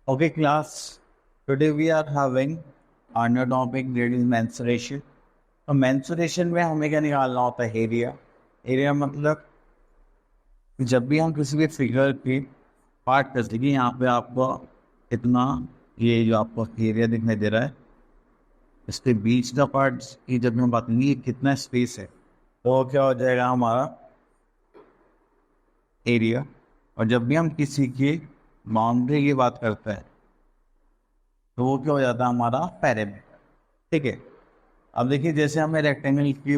Okay, class. Today we are having our new topic that is mensuration. तो mensuration में हमें क्या निकालना होता है? एरिया. एरिया मतलब जब भी हम किसी भी फिगर की पार्ट करते हैं कि यहाँ पे आपको इतना ये जो आपको एरिया दिखाई दे रहा है इसके बीच का पार्ट की जब हम बात करेंगे कितना स्पेस है तो क्या हो जाएगा हमारा एरिया. और जब भी हम किसी की बाउंड्री की बात करते हैं तो वो क्या हो जाता है हमारा पेरीमीटर. ठीक है. अब देखिए जैसे हमें रेक्टेंगल की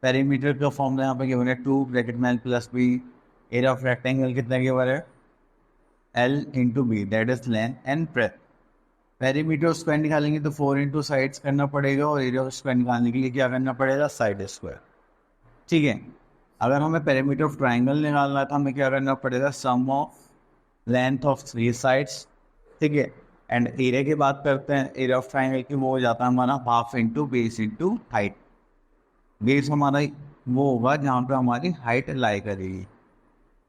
पेरीमीटर का फॉर्मूला यहाँ पे गिवन है 2 ब्रैकेट में plus B. Area of rectangle कितना गिवन है? L into B that is length and breadth. Perimeter square निकालेंगे तो 4 इंटू साइड्स करना पड़ेगा और एरिया ऑफ स्क्वायर निकालने के लिए क्या करना पड़ेगा? Side square. ठीक है. अगर हमें पेरीमीटर ऑफ ट्राइंगल निकालना है तो हमें क्या करना पड़ेगा? सम ऑफ लेंथ ऑफ 3 साइड्स. ठीक है. एंड एरिया की बात करते हैं एरिया ऑफ ट्राइंगल की, वो हो जाता है हमारा half into base into height. Base हमारा वो होगा जहाँ पे हमारी हाइट लाई करेगी.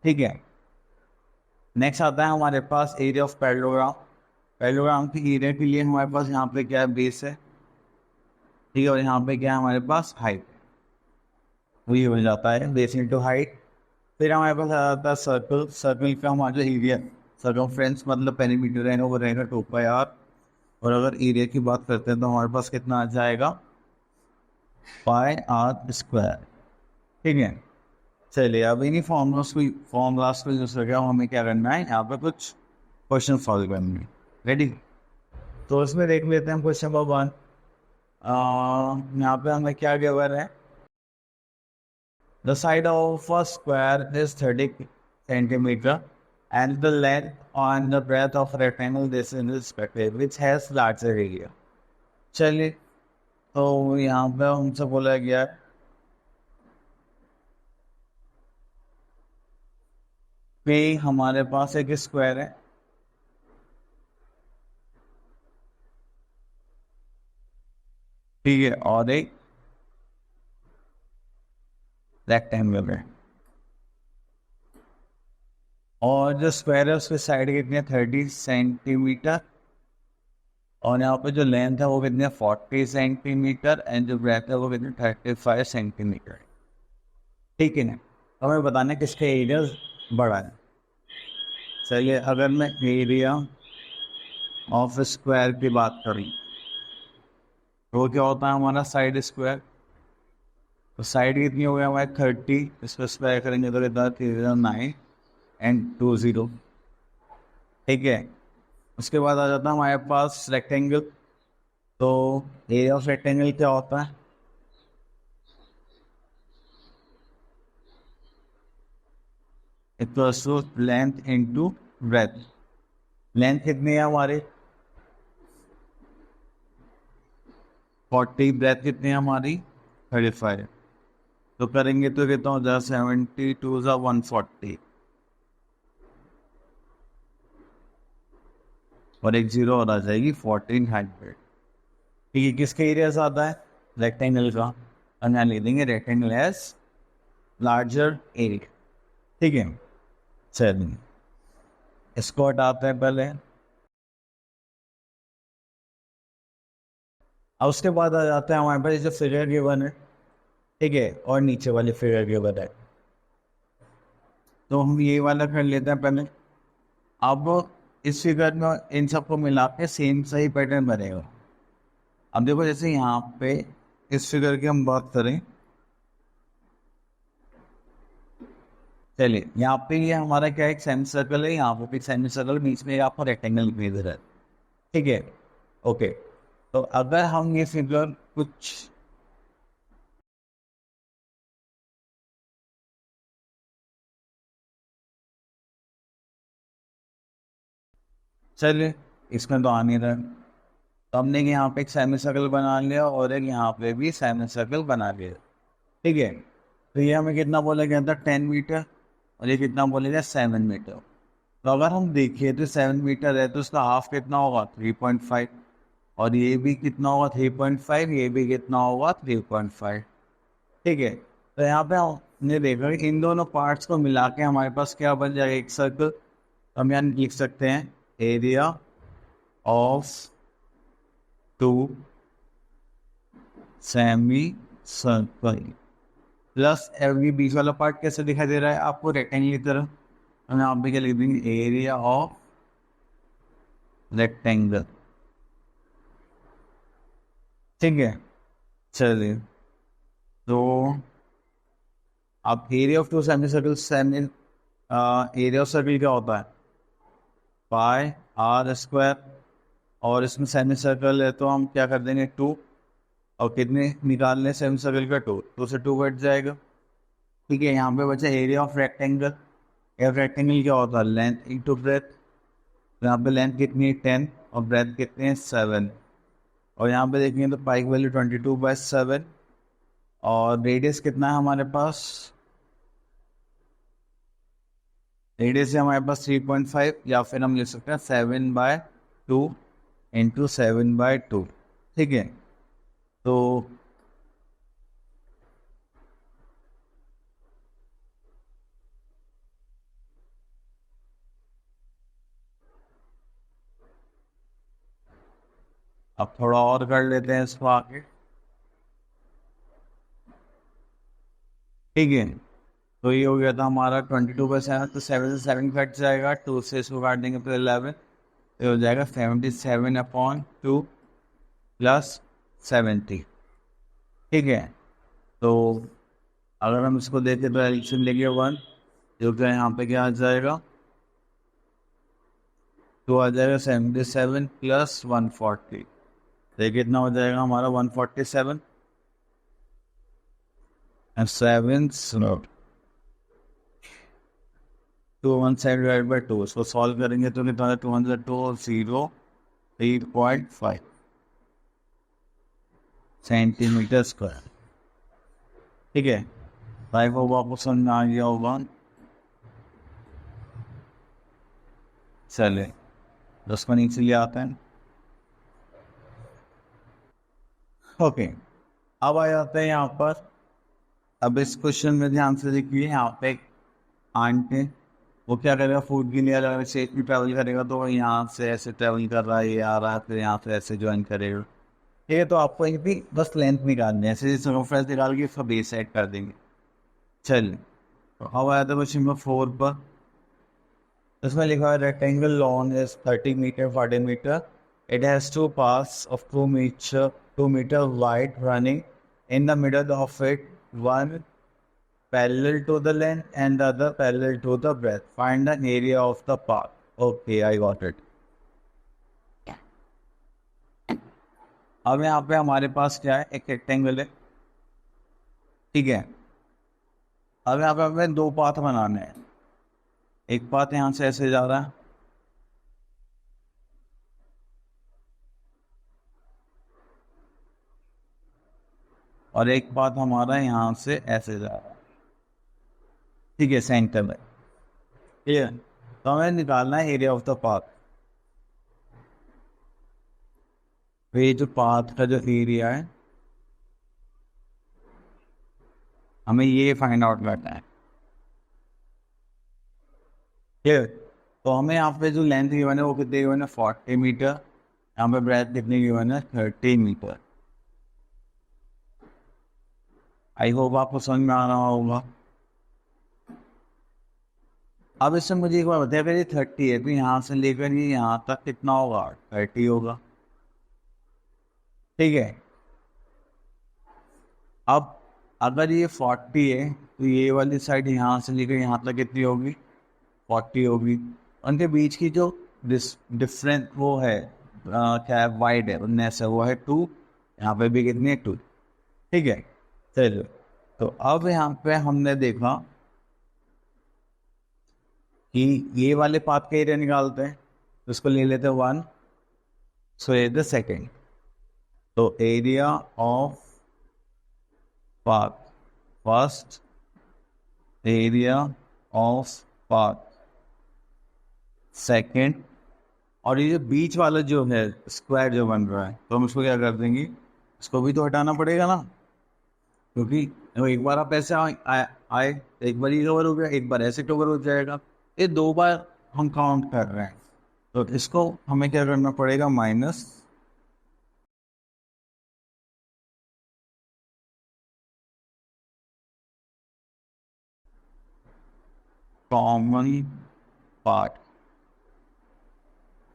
ठीक है. नेक्स्ट आता है हमारे पास एरिया ऑफ पैरेललोग्राम. पैरेललोग्राम की एरिया के लिए हमारे पास यहाँ पे क्या है? बेस है. ठीक है. और यहाँ पे क्या है हमारे पास? हाइट. वो ये हो जाता है बेस इंटू हाइट. फिर हमारे पास आ जाता है सर्कल. सर्कल का हमारा जो एरिया सर्कमफ्रेंस मतलब पेरीमीटर है वो रहेगा 2πr. और अगर एरिया की बात करते हैं तो हमारे पास कितना आ जाएगा? πr². ठीक है. चलिए अब इन्हीं फॉर्मूलाज को यूज करके हमें क्या करना है? यहाँ पे कुछ क्वेश्चन सॉल्व करने हैं. रेडी? तो इसमें देख लेते हैं क्वेश्चन नंबर 1. यहाँ पे हमें क्या गिवन है? The side of a square is 30 centimeter and the length and the breadth of a rectangle this is respective which has larger area. चलिए तो यहाँ पे हमसे बोला गया है कि हमारे पास एक स्क्वायर है. ठीक है. और एक रेक्टेंगल है. और जो स्क्वायर है उसके साइड कितने? 30 सेंटीमीटर. और यहाँ पे जो लेंथ है वो कितने? 40 सेंटीमीटर. एंड जो ब्रेथ है वो कितने? 35 सेंटीमीटर. ठीक है ना. हमें बताना है किसका एरिया बड़ा है. चलिए अगर मैं एरिया ऑफ स्क्वायर की बात करूँ तो क्या होता है हमारा? Side square. तो साइड कितनी हो गया हमारे? 30. इसको स्क्वायर करेंगे तो कितना? 309 एंड 20. ठीक है. उसके बाद आ जाता है हमारे पास रेक्टेंगल. तो एरिया ऑफ रेक्टेंगल क्या होता है? Equals to length into breadth. Length कितनी है हमारी? 40. ब्रेथ कितनी है हमारी? 35. तो करेंगे तो कितना हो जाए? 72 × 140 और एक जीरो और आ जाएगी 1400. ठीक है. किसका एरिया ज़्यादा है? रेक्टेंगल का. और यहाँ ले देंगे रेक्टेंगल हैज लार्जर एरिया. ठीक है. चलिए इसको हटाते हैं पहले. अब उसके बाद आ जाता है हमारे पास जो फिगर गिवन है. ठीक है. और नीचे वाले फिगर गिवन है तो हम ये वाला कर लेते हैं पहले. अब इस फिगर में इन सबको मिला के सेम सही पैटर्न बनेगा. अब देखो जैसे यहाँ पे इस फिगर की हम बात करें. चलिए यहाँ पे ये हमारा क्या है? एक सेमी सर्कल है. यहाँ पे भी सेमी सर्कल, बीच में आपको रेक्टेंगल भी इधर है. ठीक है. ओके. तो अगर हम ये फिगर कुछ चलिए इसमें तो आ नहीं रहा. तो हमने यहाँ पे एक सेमी सर्कल बना लिया और एक यहाँ पे भी सेमी सर्कल बना लिया. ठीक है. तो ये हमें कितना बोला गया था? 10 मीटर. और ये कितना बोला गया? 7 मीटर. तो अगर हम देखिए तो 7 मीटर है तो उसका हाफ कितना होगा? 3.5. और ये भी कितना होगा? 3.5. ये भी कितना होगा? 3.5. ठीक है. तो यहाँ पे हमने देखा कि इन दोनों पार्ट्स को मिला के हमारे पास क्या बन जाएगा? एक सर्कल. तो हम यहाँ लिख सकते हैं area of two semi circle plus every बीच वाला पार्ट कैसे दिखाई दे रहा है आपको, रेक्टेंगल की तरह। हम यहाँ पे क्या लिख देंगे, एरिया ऑफ रेक्टेंगल। ठीक है, चलिए। तो अब area of two semi circle, area of circle क्या होता है, पाई आर स्क्वायर, और इसमें सेमी सर्कल है तो हम क्या कर देंगे, टू। और कितने निकाल लें सेमी सर्कल का, टू से टू कट जाएगा। ठीक है, यहाँ पे बचा area of rectangle. Area of rectangle क्या होता है, लेंथ इंटू ब्रेथ। तो यहाँ पे लेंथ कितनी है 10 और ब्रेथ कितने हैं 7। और यहाँ पे देखेंगे तो पाई की वैल्यू 22/7 और रेडियस कितना है हमारे पास, रेडियस है हमारे पास 3.5, या फिर हम लिख सकते हैं 7/2 इंटू 7/2। ठीक है, तो अब थोड़ा और कर लेते हैं इसको आगे। ठीक है, तो ये हो गया था हमारा 22/7, तो 7 से 7 कट जाएगा, 2 से इसको काट देंगे फिर 11, तो हो जाएगा 77/2 प्लस 70। ठीक है, तो अगर हम इसको देखें तो एडिशन लेंगे 1, जो कि यहाँ पे क्या आ जाएगा, तो आ जाएगा 77 प्लस 140, तो कितना हो जाएगा हमारा 147 एंड 7 टू 1/2। इसको सॉल्व करेंगे तो कितना है, 202.08.5 सेंटीमीटर स्क्वायर। ठीक है, आई होप आपको समझ में आ गया होगा। चले उसको नीचे ले आते हैं। ओके, अब आ जाते हैं यहाँ पर। अब इस क्वेश्चन में ध्यान से देखिए, यहाँ पे एक आंट है, वो क्या करेगा, फूड के लिए अलग अलग स्टेट में ट्रैवल करेगा, तो यहाँ से ऐसे ट्रैवल कर रहा है, ये आ रहा है, फिर यहाँ से ऐसे ज्वाइन करेगा। ठीक है, तो आपको एक भी बस लेंथ निकालनी है, ऐसे सर्कमफ्रेंस निकाल के इसका बेस सेट कर देंगे। चलिए, तो अब आया था क्वेश्चन नंबर 4 पर। इसमें लिखा है rectangle lawn is 30 metre 40 metre, it has two parts of 2 metre wide running in the middle of it, one parallel to the length and the other parallel to the breadth. Find the area of the path. Okay, I got it. अब यहाँ पे हमारे पास क्या है, एक rectangle है। ठीक है, अब यहाँ पे हमें दो पाथ बनाने हैं। एक पाथ यहाँ से ऐसे जा रहा है, और एक पाथ हमारा यहाँ से ऐसे जा रहा है। ठीक है, सेंटर में। ठीक है, तो हमें निकालना है एरिया ऑफ द पाथ। ये जो पाथ का जो एरिया है, हमें ये फाइंड आउट करना है। ठीक है, तो हमें यहाँ पे जो लेंथ गिवन है वो कितनी गिवन है, 40 मीटर। यहाँ पे ब्रेथ कितनी गिवन है, 30 मीटर। आई होप आपको समझ में आ रहा होगा। अब इससे मुझे एक बार बताया, अगर ये 30 है तो यहाँ से लेकर ये यहाँ तक कितना होगा, 30 होगा। ठीक है, अब अगर ये 40 है तो ये वाली साइड यहाँ से लेकर यहाँ तक कितनी होगी, 40 होगी। उनके बीच की जो डिफरेंस वो है, क्या है, वाइड है, उनने से वो है 2। यहाँ पे भी कितनी है, 2। ठीक है, चलो, तो अब यहाँ पे हमने देखा कि ये वाले पाथ का एरिया निकालते हैं, तो इसको ले लेते हैं 1, सो ये द सेकेंड। तो area of path first, area of path second, और ये जो बीच वाला जो है स्क्वायर जो बन रहा है, तो हम इसको क्या कर देंगे, इसको भी तो हटाना पड़ेगा ना, क्योंकि एक बार आप ऐसे आए, एक बार ये कवर हो गया, एक बार ऐसे कवर हो जाएगा, ये 2 बार हम काउंट कर रहे हैं। तो इसको हमें क्या करना पड़ेगा, माइनस कॉमन पार्ट,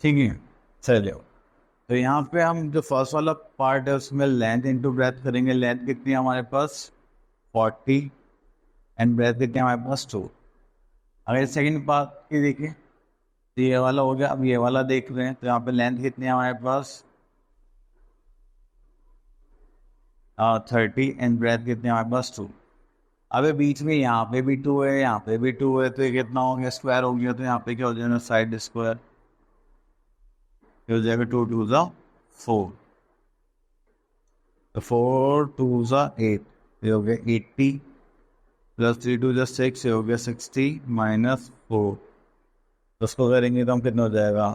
ठीक है। चलिए, तो यहाँ पे हम जो फर्स्ट वाला पार्ट है उसमें लेंथ इंटू ब्रेथ करेंगे। लेंथ कितनी है हमारे पास 40 एंड ब्रेथ कितनी है हमारे पास 2। अगर सेकंड पार्ट की देखिए तो ये वाला हो गया। अब ये वाला देख रहे हैं तो यहाँ पे लेंथ कितनी है हमारे पास 30 एंड ब्रेथ कितनी है हमारे पास 2। अब ये बीच में यहाँ पे भी 2 है, यहाँ पे भी 2 है, तो ये कितना हो गया, स्क्वायर हो गया। तो यहाँ पे क्या हो जाएगा, साइड स्क्वायर हो जाएगा, 2 2 ज़ा 4, तो 4 2 ज़ा 8, ये हो गया 80 प्लस 3 2 ज़ा 6, ये हो गया 60 माइनस 4। तो उसको करेंगे तो हम कितना हो जाएगा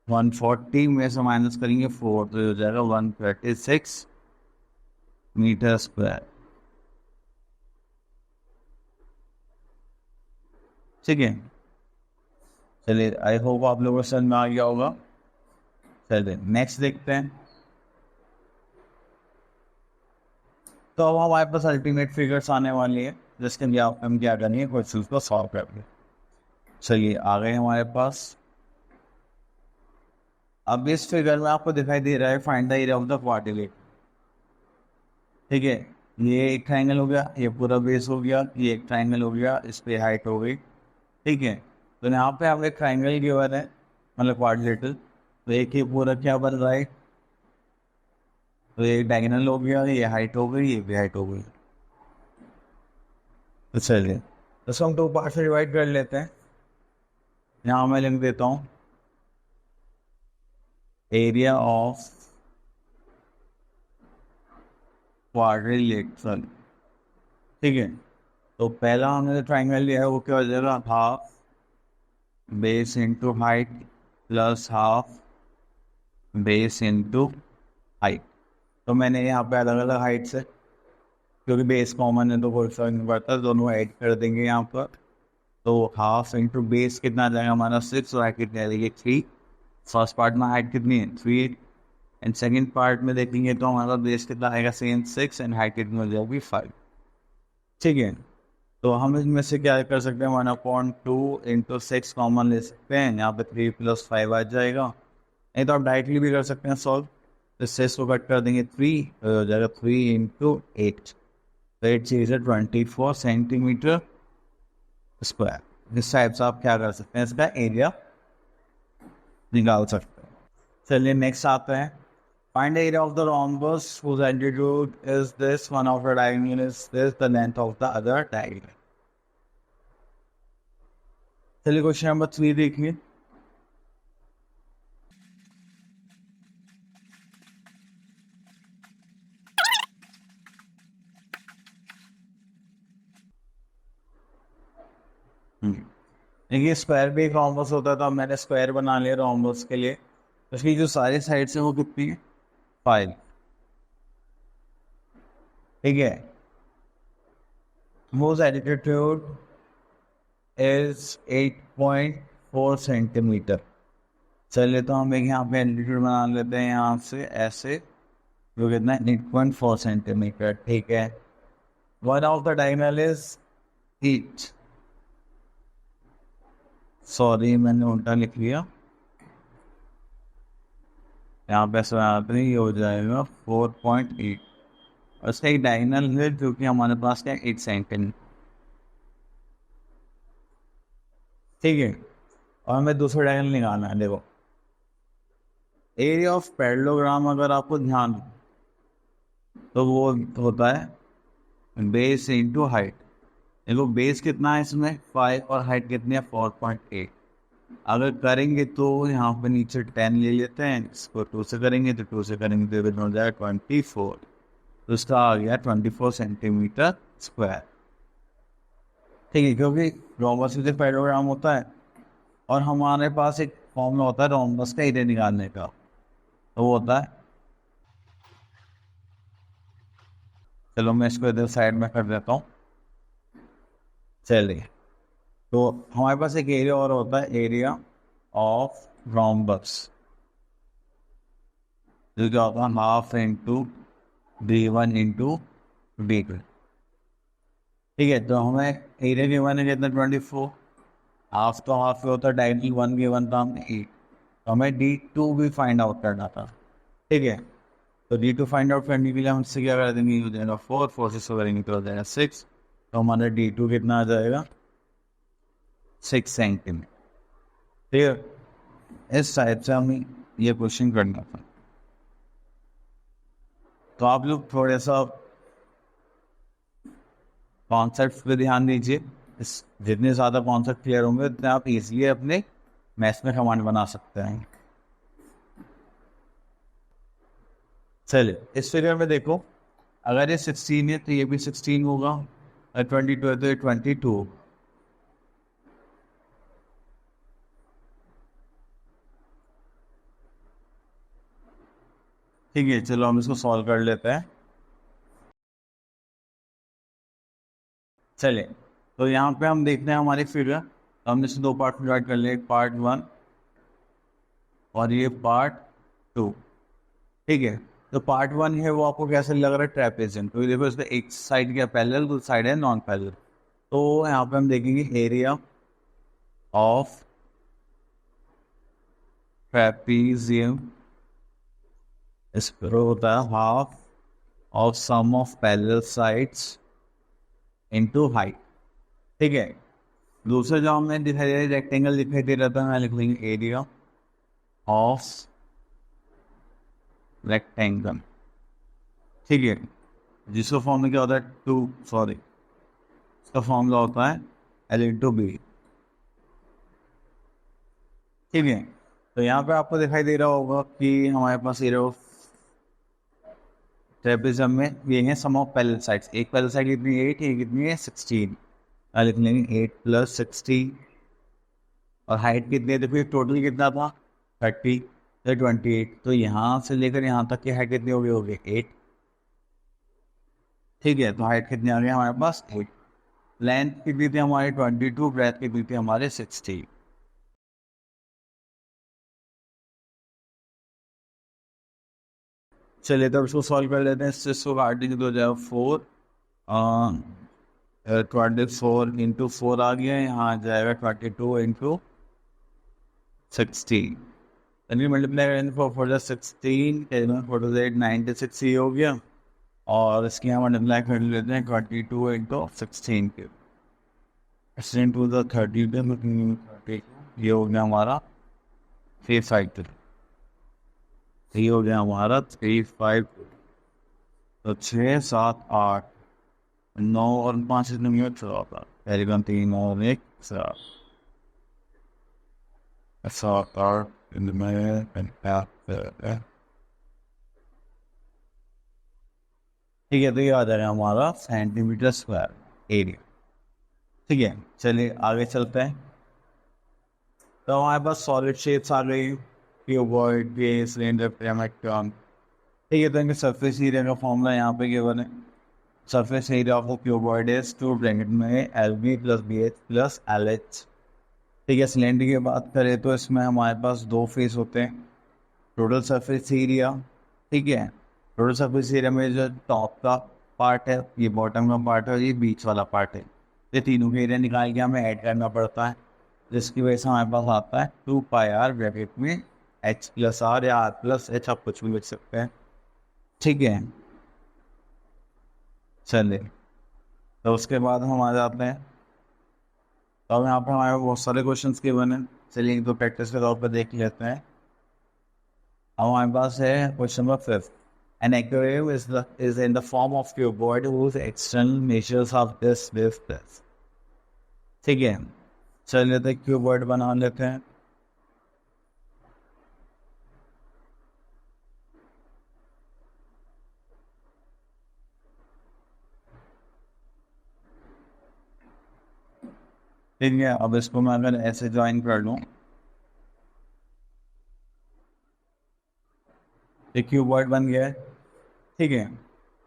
140 में से माइनस करेंगे 4, तो ये हो जाएगा 136 मीटर स्क्वायर, ठीक है। चलिए, आई होप आप लोगों को समझ में आ गया होगा। चलिए नेक्स्ट देखते हैं। तो अब हमारे पास अल्टीमेट फिगर्स आने वाली है जिसके लिए हम क्या करेंगे, क्वेश्चन को सॉल्व करेंगे। चलिए आ गए हमारे पास। अब इस फिगर में आपको दिखाई दे रहा है find the area of the quadrilateral, ठीक है। ये एक ट्राइंगल हो गया, ये पूरा बेस हो गया, ये एक ट्राइंगल हो गया, इस पे हाइट हो गई, ठीक है। तो यहाँ पे हमें ट्राइंगल गिवन है, मतलब क्वाड्रिलेटरल। तो एक ही पूरा क्या बन रहा है, तो ये डायगोनल हो गया, ये हाइट हो गई, ये भी हाइट हो गई। तो चलिए तो हम 2 पार्ट से डिवाइड कर लेते हैं। यहाँ मैं लिख देता हूँ एरिया ऑफ क्वाड्रिलेटरल, ठीक है। तो पहला हमने जो ट्राइंगल लिया है वो क्या हो जाएगा, half base into height plus half base into height. तो मैंने यहाँ पे अलग अलग हाइट से, क्योंकि बेस कॉमन है तो कोई फर्क नहीं पड़ता, दोनों ऐड कर देंगे यहाँ पर। तो हाफ इंटू बेस कितना आ जाएगा हमारा 6, और हाइट कितनी आ जाएगी 3। फर्स्ट पार्ट में हाइट कितनी है 3, एंड सेकेंड पार्ट में देखेंगे तो हमारा बेस कितना आएगा सेम 6 एंड हाइट कितनी हो जाएगी 5, ठीक है। तो हम इसमें से क्या कर सकते हैं, 1/2 इंटू 6 कॉमन ले सकते हैं, यहाँ पे 3 + 5 आ जाएगा। नहीं तो आप डायरेक्टली भी कर सकते हैं सॉल्व। तो 6 को कट कर देंगे 3, तो हो जाएगा 3 इंटू 8, तो 8 चीज़ है 24 सेंटीमीटर स्क्वायर। इस टाइप से आप क्या कर सकते हैं, इसका एरिया निकाल सकते हैं। चलिए नेक्स्ट आते हैं। Find the area of the rhombus whose altitude is this, one of the diagonal is this, the length of the other diagonal। चलिए क्वेश्चन नंबर 3 देखिए। देखिए स्क्वायर भी एक रोम्बस होता है, तो अब मैंने स्क्वायर बना लिया रोम्बस के लिए। तो इसकी जो सारी साइड से वो कितनी है 5, ठीक है। whose altitude is 8.4 centimetre. चलिए तो हम एक यहाँ पे एल्टीट्यूड बना लेते हैं, यहाँ से ऐसे, जो कितना है 8.4 सेंटीमीटर, ठीक है। One of the diagonal is 8, sorry मैंने उल्टा लिख लिया, यहाँ पे नहीं हो जाएगा 4.8, और इसका एक डायगोनल है जो कि हमारे पास क्या 8 सेंटीमीटर, ठीक है। और हमें दूसरा डायगोनल निकालना है। देखो एरिया ऑफ पैरेललोग्राम अगर आपको ध्यान हो तो वो होता है बेस इंटू हाइट। देखो बेस कितना है इसमें 5 और हाइट कितनी है 4.8। अगर करेंगे तो यहाँ पे नीचे 10 ले लेते हैं, इसको 2 से करेंगे तो 2 से करेंगे तो कितना हो जाएगा 24, तो इसका आ गया 24 सेंटीमीटर स्क्वायर, ठीक है। क्योंकि रोम्बस में पैरेललोग्राम होता है और हमारे पास एक फॉर्मूला होता है रोम्बस का एरिया निकालने का, तो वो होता है, चलो मैं इसको इधर साइड में कर देता हूँ। चलिए तो हमारे पास एक एरिया और होता है, एरिया ऑफ rhombus, जो क्या होगा half into d1 into d2। ठीक है, तो हमें एरिया गिवन है कितना 24, हाफ तो हाफ होता है, डायरेक्टली 1 गिवन था हमें 8, तो हमें d2 भी फाइंड आउट करना था। ठीक है, तो d2 फाइंड आउट करने के लिए हम इससे क्या कर देंगे, हो जाएगा 4, 4 से करेंगे तो हो जाएगा 6, तो हमारा d2 कितना आ जाएगा 6 सेंटीमीटर। ठीक है, इस टाइप से हमें ये क्वेश्चन करना था। तो आप लोग थोड़ा सा कॉन्सेप्ट पे ध्यान दीजिए, इस जितने ज़्यादा कॉन्सेप्ट क्लियर होंगे उतने आप इजीली अपने मैथ्स में कमांड बना सकते हैं। चलिए, इस फिगर में देखो, अगर ये 16 है तो ये भी 16 होगा, और 22 है तो ये 22 होगा। ठीक है, चलो हम इसको सॉल्व कर लेते हैं। चलिए, तो यहाँ पे हम देखते हैं हमारी फिगर, तो हमने इसे दो पार्ट में डिवाइड कर लिया, एक पार्ट 1 और ये पार्ट 2। ठीक है, तो पार्ट 1 है वो आपको कैसे लग रहा है, ट्रेपेजियम। तो देखो इसका एक साइड क्या पैरेलल, दूसरी साइड है नॉन पैरेलल। तो यहाँ पे हम देखेंगे एरिया ऑफ ट्रेपेजियम इस पर होता है half of sum of parallel sides into height. ठीक है, दूसरा जो हमें दिखाई दे रहा है रेक्टेंगल दिखाई दे रहा था, मैं लिख लेंगे एरिया ऑफ रेक्टेंगल। ठीक है, जिसका फॉर्मूला क्या होता है इसका फॉर्मूला होता है L इंटू बी। ठीक है, तो यहाँ पे आपको दिखाई दे रहा होगा कि हमारे पास एरिया ऑफ ट्रेपेजियम में ये है सम ऑफ पैरेलल साइड्स। एक पैरेलल साइड कितनी 8 है, कितनी है 16, लिख लेंगे 8 + 16। और हाइट कितनी है, देखो टोटल कितना था 30 तो 28, तो यहाँ से लेकर यहाँ तक की हाइट कितनी होगी 8। ठीक है, तो हाइट कितनी आ गई हमारे पास 8। लेंथ कितनी थी हमारी 22, ब्रेथ कितनी थी हमारे 60। चलिए, तो इसको सॉल्व कर लेते हैं। इसको काट दीजिए तो हो जाएगा 4, 24 इंटू 4 आ गया, यहाँ आ जाएगा 22 इंटू 16। मल्टीप्लाई करेंगे 4 × 16, 4 × 8 96 ये हो गया। और इसके यहाँ मल्टीप्लाई कर लेते हैं 22 इंटू 16 के, 2 × 30 ये हो गया हमारा 352। ये हो गया हमारा 352। तो 6, 7, 8, 9 और 5 नहीं है 14, पहले 3 और 1 7, 7, 8 में ठीक है, तो ये आ जाएगा हमारा सेंटीमीटर स्क्वायर एरिया। ठीक है, चलिए आगे चलते हैं। तो हमारे पास सॉलिड शेप्स आ गई, cuboid, base, cylinder, pyramid, cone. ठीक है, तो इनके सरफेस एरिया का फॉर्मूला यहाँ पे गिवन है। Surface area of cuboid is 2 bracket में LB + BH + LH। ठीक है, सिलेंडर की बात करें तो इसमें हमारे पास दो फेस होते हैं। टोटल सरफेस एरिया, ठीक है, टोटल सरफेस एरिया में जो टॉप का पार्ट है, ये बॉटम का पार्ट है और ये बीच वाला पार्ट है, ये तीनों के एरिया निकाल के हमें ऐड करना पड़ता है, जिसकी वजह से हमारे पास आता है 2πr ब्रैकेट में H + R या R + H, आप कुछ भी लिख सकते हैं। ठीक है, चलिए, तो उसके बाद हम आ जाते हैं। तो अब यहाँ पर हमारे बहुत सारे क्वेश्चन के बने, चलिए एक दो प्रैक्टिस के तौर पर देख लेते हैं। अब हमारे पास है question number 5। An aquarium is in the form of cuboid whose external measures of this width plus। ठीक है, चलिए तो क्यूबॉइड बना लेते हैं। ठीक है, अब इसको मैं अगर ऐसे ज्वाइन कर लूँ, एक क्यूबॉइड बन गया है। ठीक है,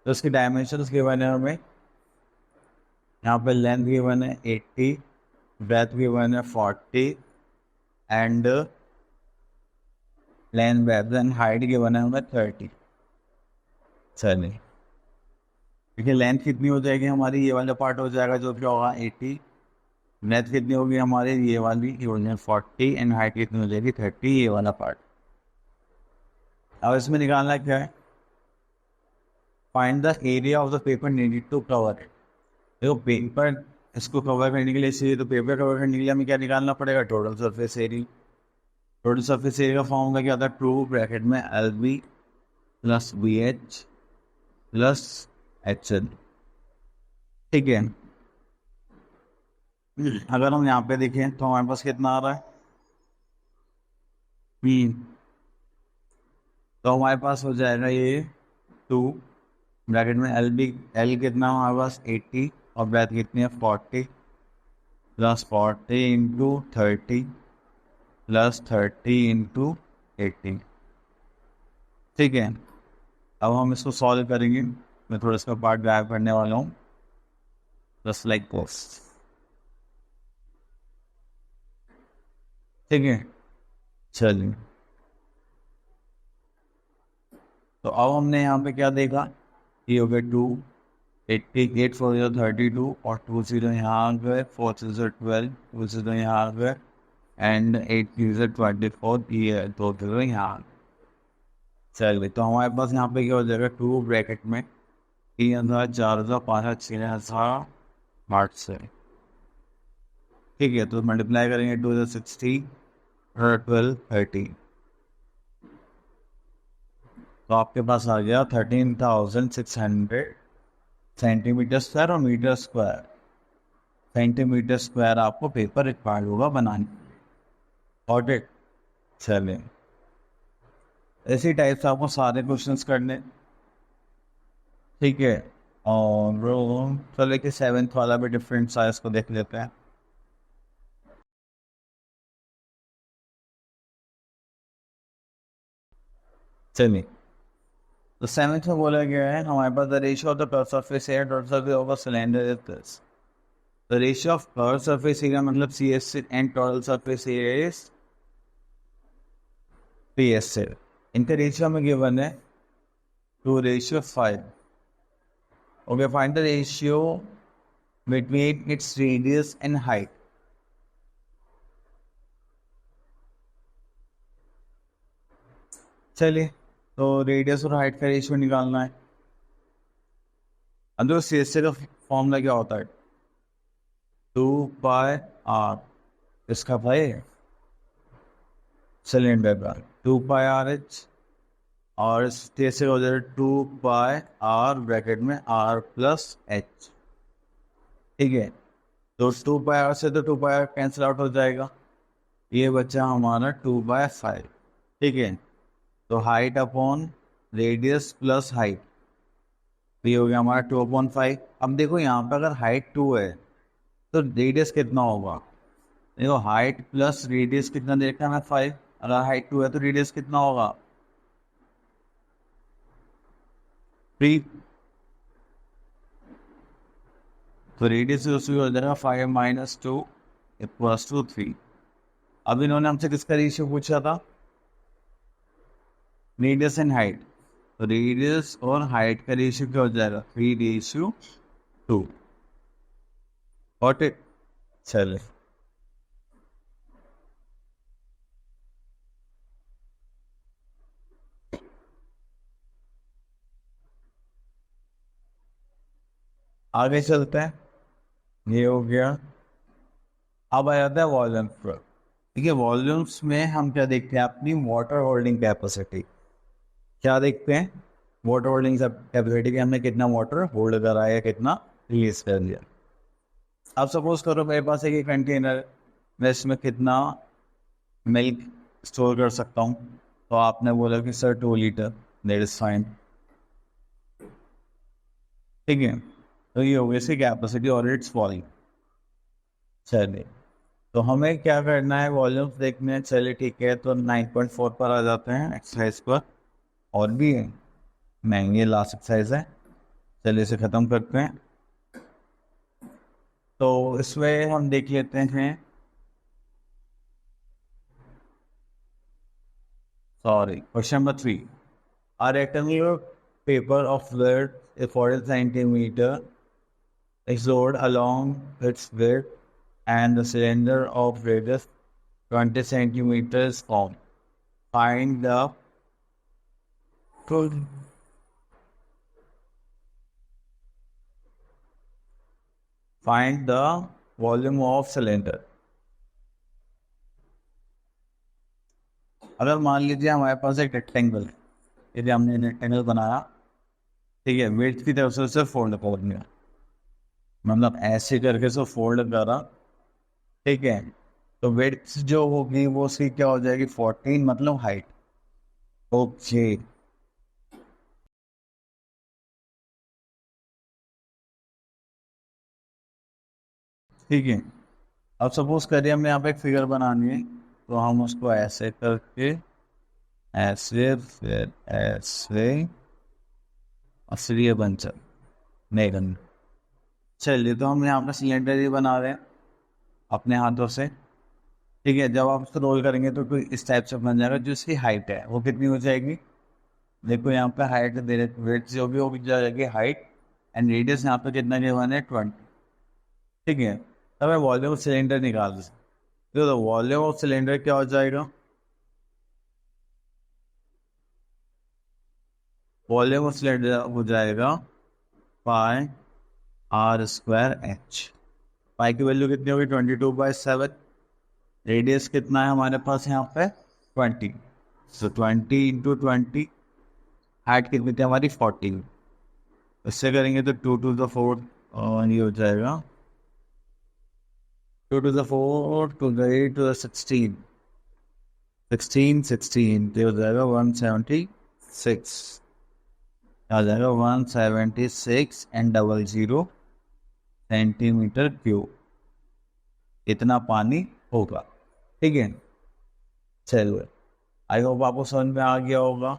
तो इसके डायमेंशंस गिवन है हमें, यहाँ पे लेंथ गिवन है 80, ब्रेथ गिवन है 40 and length breadth and height given है हमें 30। चलिए देखिए लेंथ कितनी हो जाएगी हमारी, ये वाला पार्ट हो जाएगा जो कि होगा 80। ब्रेड्थ कितनी होगी हमारी, ये वाली, ये हो जाएगी 40 एंड हाइट कितनी हो जाएगी 30, ये वाला पार्ट। अब इसमें निकालना क्या है, find the area of the paper needed to cover it. देखो पेपर इसको कवर करने के लिए चाहिए, तो पेपर कवर करने के लिए हमें क्या निकालना पड़ेगा, total surface area. Total surface area का फॉर्मूला क्या था, 2 ब्रैकेट में LB plus BH plus HL। ठीक है, अगर हम यहाँ पे देखें तो हमारे पास कितना आ रहा है, तो हमारे पास हो जाएगा ये 2 ब्रैकेट में L कितना है हमारे पास 80 और ब्रैकेट कितनी है 40 प्लस 40 इंटू 30 प्लस 30 इंटू 80। ठीक है, अब हम इसको सॉल्व करेंगे। मैं थोड़ा इसका पार्ट गायब करने वाला हूँ, जस्ट लाइक दिस। ठीक है, चलिए तो अब हमने यहाँ पे क्या देखा, ये हो गया 2, 88 4 0 32 और 2 0 यहाँ आ गए, 4 0 12, 2 0 यहाँ आ गए एंड 8 0 24, ये 2 0 यहाँ आ गए। चलिए तो हमारे पास यहाँ पे क्या हो जाएगा, 2 ब्रैकेट में 3000 4000 5000 6000 8 से। ठीक है, तो मल्टीप्लाई करेंगे 2 60 12 30, तो आपके पास आ गया 13,600 सेंटीमीटर स्क्वायर और मीटर स्क्वायर। सेंटीमीटर स्क्वायर आपको पेपर रिक्वायर्ड होगा बनाने। और चलिए इसी टाइप से आपको सारे क्वेश्चंस करने। ठीक है, और चलिए कि 7th वाला भी डिफरेंट साइज को देख लेते हैं। चलिए तो 7th में बोला गया है हमारे पास the ratio of the curve surface area total surface of a cylinder is this. The ratio of curve surface area मतलब CS and total surface area is PS। इनका रेशियो हमें गिवन है 2:5। Okay, find the ratio between its radius and height. चलिए तो radius और height का ratio निकालना है। अब देखो CSA का फॉर्मूला क्या होता है, 2πr, इसका भाई सिलेंडर का 2πRH और CSA हो जाएगा 2πr ब्रैकेट में R प्लस H। ठीक है, तो 2πr से तो 2πr कैंसिल आउट हो जाएगा, ये बचा हमारा 2/5। ठीक है, तो height upon radius plus height, तो ये हो गया हमारा 2/5। अब देखो यहाँ पे अगर हाइट 2 है तो रेडियस कितना होगा, देखो हाइट प्लस रेडियस कितना देखा है 5, अगर हाइट 2 है तो रेडियस कितना होगा 3, तो रेडियस उसकी हो जाएगा 5 - 2 = 3। अब इन्होंने हमसे किसका रेशियो पूछा था, रेडियस एंड हाइट, तो रेडियस और हाइट का रेशियो क्या हो जाएगा 3:2। Got it. चले आगे चलते हैं, ये हो गया। अब आ जाता है वॉल्यूम पर। ठीक है, वॉल्यूम्स में हम क्या देखते हैं, अपनी वाटर होल्डिंग कैपेसिटी। क्या देखते हैं, वाटर होल्डिंग कैपेसिटी की, हमने कितना वाटर होल्ड करा है, कितना रिलीज कर दिया। अब सपोज करो मेरे पास एक कंटेनर, मैं इसमें कितना मिल्क स्टोर कर सकता हूँ, तो आपने बोला कि sir 2 litre, that is fine. ठीक है, तो ये हो गई इसकी कैपेसिटी और इट्स वॉल्यूम। चलिए तो हमें क्या करना है, वॉल्यूम्स देखने हैं। चलिए ठीक है, तो 9.4 पर आ जाते हैं एक्सरसाइज पर, और भी है महंगी लास्ट एक्सरसाइज है। चलिए इसे ख़त्म करते हैं। तो इसमें हम देख लेते हैं Sorry. Question number 3. A rectangular paper of width 40 centimeter is rolled along its width and the cylinder of radius 20 centimeters formed. Find the volume of cylinder. अगर मान लीजिए हमारे पास एक रेक्टेंगल है, यदि हमने रेक्टेंगल बनाया, ठीक है, विड्थ की तरफ से उसे फोल्ड कर दिया, मतलब ऐसे करके से फोल्ड करा, ठीक है, तो विड्थ जो होगी वो उसकी क्या हो जाएगी 14, मतलब हाइट। ओके, ठीक है। अब सपोज करिए हमें यहाँ पे एक फिगर बनानी है, तो हम उसको ऐसे करके ऐसे फिर ऐसे असली बन चल नहीं करना। चलिए, तो हम यहाँ पे सिलेंडर ही बना रहे हैं अपने हाथों से, ठीक है। जब आप उसको रोल करेंगे तो कोई इस टाइप से बन जाएगा। जो इसकी हाइट है वो कितनी हो जाएगी, देखो यहाँ पे हाइट दे रहे, वेट जो भी होगी जाएगी हाइट, एंड रेडियस यहाँ पे कितना गिवन है 20, ठीक है। तब मैं वॉल्यूम ऑफ सिलेंडर निकाल सकते, तो वॉल्यूम ऑफ सिलेंडर क्या हो जाएगा, वॉल्यूम ऑफ सिलेंडर हो जाएगा पाई आर स्क्वायर एच। पाई की वैल्यू कितनी होगी 22/7। रेडियस कितना है हमारे पास यहाँ पे 20, सो 20 × 20। हाइट कितनी थी हमारी 14, इससे करेंगे तो 2 to the 4 और ये हो जाएगा 2 to the 4 to the 8 to the 16 तो हो जाएगा 176, आ जाएगा 176 एंड 00 सेंटीमीटर क्यूब, इतना पानी होगा, ठीक है। चलिए, आई होप आपको समझ में आ गया होगा।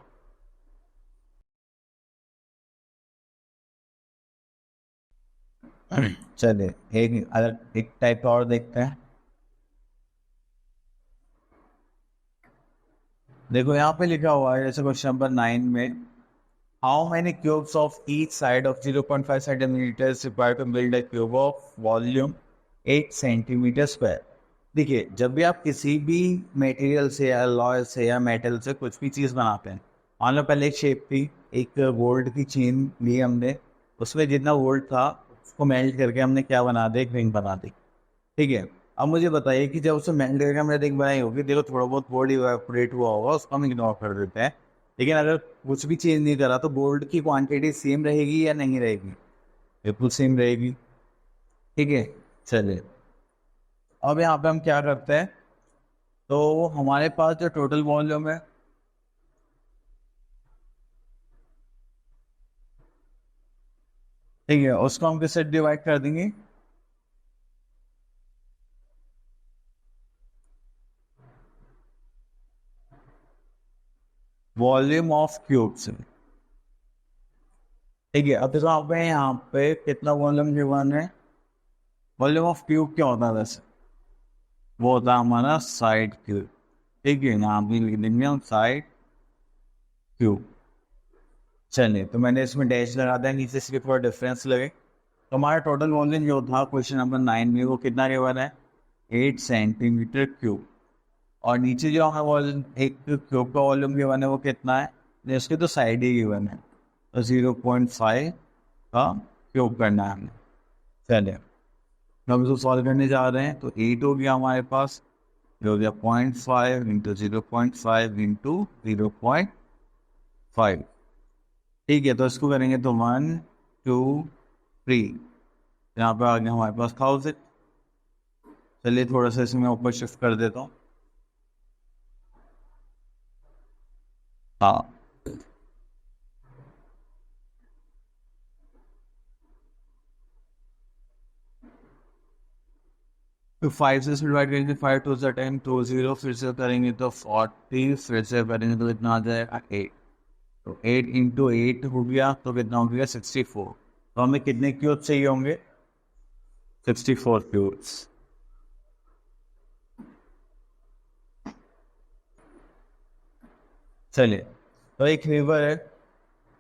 चलिए, एक टाइप और देखते हैं। देखो यहाँ पे लिखा हुआ है, जैसे क्वेश्चन नंबर 9 में, how many cubes of each side of 0.5 centimetre required to build a cube of volume 8 centimetre square. देखिए, जब भी आप किसी भी मटेरियल से या अलॉय से या मेटल से कुछ भी चीज़ बनाते हैं, मान लो पहले एक शेप थी, एक गोल्ड की चेन ली हमने, उसमें जितना गोल्ड था उसको मेल्ट करके हमने क्या बना दिया, एक रिंग बना दी, ठीक है। अब मुझे बताइए कि जब उसे मेल्ट करके हमने रिंग बनाई होगी, देखो थोड़ा बहुत गोल्ड इवेपोरेट हुआ होगा, उसको हम इग्नोर कर देते हैं, लेकिन अगर कुछ भी चेंज नहीं करा तो गोल्ड की क्वांटिटी सेम रहेगी या नहीं रहेगी, बिल्कुल सेम रहेगी, ठीक है। चलिए, अब यहाँ पे हम क्या करते हैं, तो हमारे पास जो टोटल वॉल्यूम है, ठीक है, उसको हम किससे डिवाइड कर देंगे, वॉल्यूम ऑफ क्यूब से, ठीक है। अब देखो यहाँ पे कितना वॉल्यूम गिवन है, वॉल्यूम ऑफ क्यूब क्या होता है वैसे, वो होता है हमारा साइड क्यूब, ठीक है, यहाँ भी लिख देंगे हम साइड क्यूब। चलिए, तो मैंने इसमें डैश लगा दिया नीचे, इसके थोड़ा डिफरेंस लगे, तो हमारा टोटल वॉल्यूम जो था क्वेश्चन नंबर 9 में वो कितना गिवन है 8 सेंटीमीटर क्यूब, और नीचे जो हमें वॉल्यूम एक क्यूब का वॉल्यूम गिवन है वो कितना है, इसके तो साइड ही गिवन है, तो 0.5 का क्यूब करना है हमें। चलिए, हम इसको सॉल्व करने जा रहे हैं, तो 8 हो गया हमारे पास, ये हो गया 0.5 इंटू 0.5 इंटू 0.5, ठीक है। तो इसको करेंगे तो 1 2 3, यहाँ पे आ गया हमारे पास 1000। चलिए, थोड़ा सा इसमें ऊपर शिफ्ट कर देता हूँ, हाँ, तो 5 से डिवाइड करेंगे, 5 2 से 10, 2 0, फिर से करेंगे तो 40, फिर से करेंगे तो कितना आ जाएगा 8, तो 8 इंटू 8 हो गया, तो कितना हो गया 64। तो हमें कितने क्यूब चाहिए होंगे, 64 क्यूब्स। चलिए, तो एक रिवर है,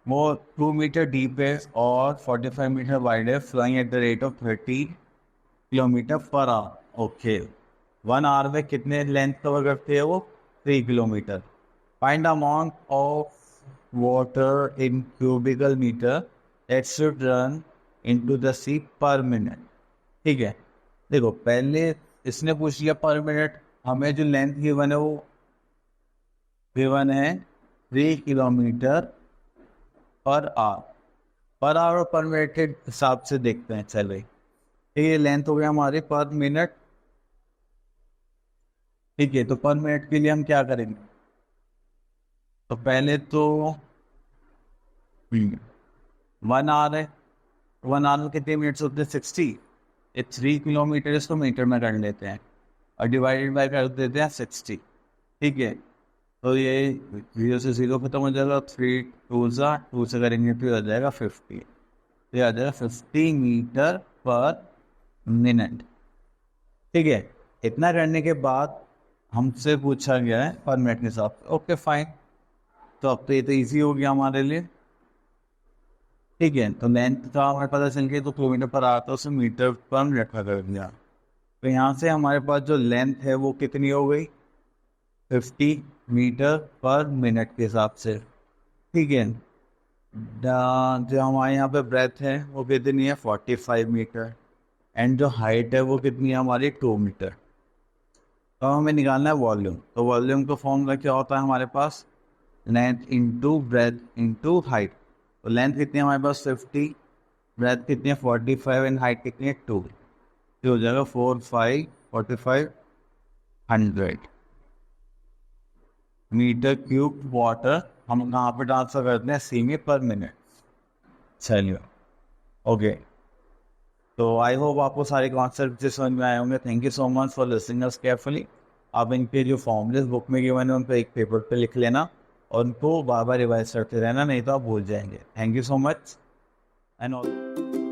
वो 2 मीटर डीप है और 45 मीटर वाइड है, flowing at the rate of 30 kilometre per hour. Okay, 1 hour में कितने लेंथ कवर करते हैं वो? 3 kilometre. Find amount of water in cubical metre that should run into the sea per minute. ठीक है, देखो पहले इसने पूछ लिया पर मिनट, हमें जो लेंथ गिवन है वो गिवन है 3 किलोमीटर पर आवर और पर मिनट के हिसाब से देखते हैं। चल भाई, ये लेंथ हो गया हमारी पर मिनट। ठीक है, तो पर मिनट के लिए हम क्या करेंगे? तो पहले तो 1 आवर है, 1 आवर में कितने मिनट्स होते हैं? 60। ये 3 किलोमीटर इसको मीटर में कर लेते हैं और डिवाइडेड बाय कर देते हैं 60। ठीक है, तो ये 0 से 0 खत्म हो जाएगा, 3 से करेंगे तो ये हो जाएगा 50। तो ये आ जाएगा 50 मीटर पर मिनट। ठीक है, इतना करने के बाद हमसे पूछा गया है पर मिनट के हिसाब से। ओके फाइन, तो अब तो ये तो ईजी हो गया हमारे लिए। ठीक है, तो लेंथ का हमें पता चल गया, तो किलोमीटर पर आता है उसे मीटर पर मिनट का कर दिया। तो यहाँ से हमारे पास जो लेंथ है वो कितनी हो गई? 50 मीटर पर मिनट के हिसाब से। ठीक है, जो हमारे यहाँ पे ब्रेथ है वो कितनी है? 45 मीटर। एंड जो हाइट है वो कितनी है हमारी? 2 मीटर। तो हमें निकालना है वॉल्यूम। तो वॉल्यूम का फॉर्मूला क्या होता है हमारे पास? Length into breadth into height. तो लेंथ कितनी है हमारे पास? 50, ब्रेथ कितनी है? 45 एंड हाइट कितनी है? 2। ये हो जाएगा 4500 मीटर क्यूब वाटर हम कहाँ पे ट्रांसफर करते हैं? सी में पर मिनट। चलिए, ओके, तो आई होप आपको सारे कॉन्सेप्ट समझ में आए होंगे। Thank you so much for listening us carefully. आप इनके जो फॉर्मूलेस बुक में गिवन है उन पर एक पेपर पे लिख लेना और उनको बार बार रिवाइज करते रहना, नहीं तो आप भूल जाएंगे। Thank you so much and all.